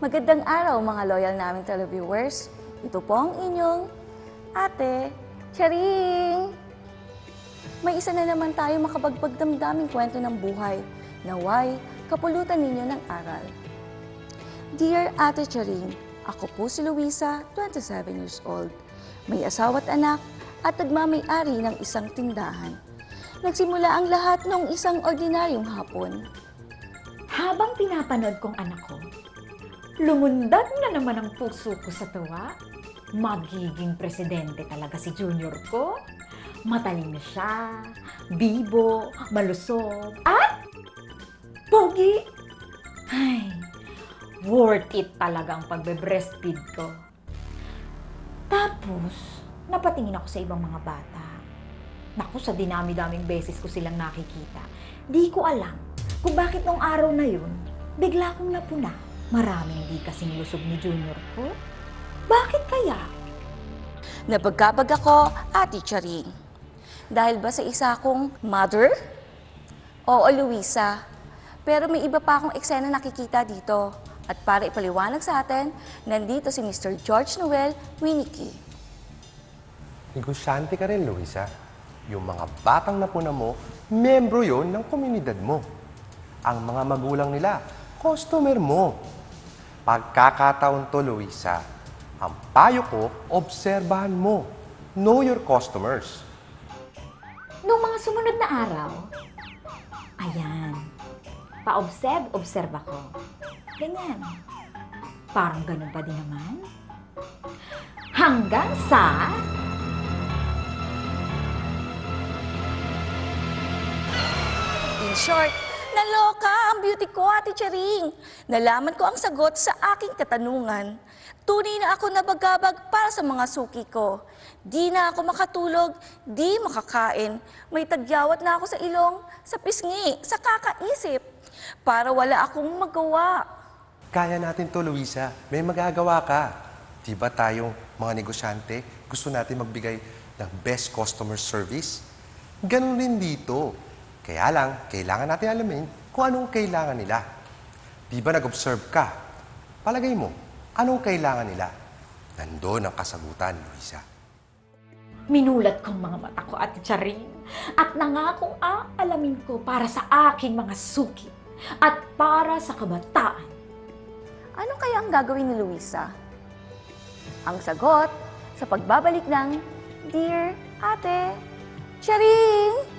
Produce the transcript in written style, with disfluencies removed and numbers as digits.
Magandang araw mga loyal naming televiewers. Ito po ang inyong Ate Charing! May isa na naman tayo makabagbagdamdaming kwento ng buhay. Naway, kapulutan ninyo ng aral. Dear Ate Charing, ako po si Luisa, 27 years old. May asawa at anak at nagmamay-ari ng isang tindahan. Nagsimula ang lahat noong isang ordinaryong hapon. Habang pinapanood kong anak ko, lumundag na naman ang puso ko sa tuwa. Magiging presidente talaga si Junior ko. Matalino siya, bibo, malusog, at pogi. Ay, worth it talaga ang pagbe-breastfeed ko. Tapos, napatingin ako sa ibang mga bata. Naku, sa dinami-daming beses ko silang nakikita. Di ko alam kung bakit nung araw na yun, bigla kong napuna. Maraming di kasing lusog ni Junior ko. Bakit kaya? Nabagabag ako, Ate Charing. Dahil ba sa isa akong mother? Oo, Luisa. Pero may iba pa akong eksena nakikita dito. At para ipaliwanag sa atin, nandito si Mr. George Noel Winnicky. Negosyante ka rin, Luisa. Yung mga batang napuna mo, membro yon ng komunidad mo. Ang mga magulang nila, customer mo. Pagkakataon to, Luisa. Ang payo ko, obserbahan mo. Know your customers. Nung mga sumunod na araw, ayan, pa-observe ako. Ganyan. Parang ganun pa din naman. Hanggang sa... In short, naloka ang beauty ko, Ate Charing. Nalaman ko ang sagot sa aking katanungan. Tunay na ako nabagabag para sa mga suki ko. Di na ako makatulog, di makakain. May tagyawat na ako sa ilong, sa pisngi, sa kakaisip. Para wala akong magawa. Kaya natin to, Luisa. May magagawa ka. Di ba tayong mga negosyante, gusto natin magbigay ng best customer service? Ganun rin dito. Kaya lang, kailangan natin alamin kung anong kailangan nila. Di ba nag-observe ka? Palagay mo, anong kailangan nila? Nandun ang kasagutan, Luisa. Minulat kong mga mata ko, Ate Charing, at nangakong aalamin ko para sa aking mga suki at para sa kabataan. Ano kaya ang gagawin ni Luisa? Ang sagot sa pagbabalik ng Dear Ate Charing!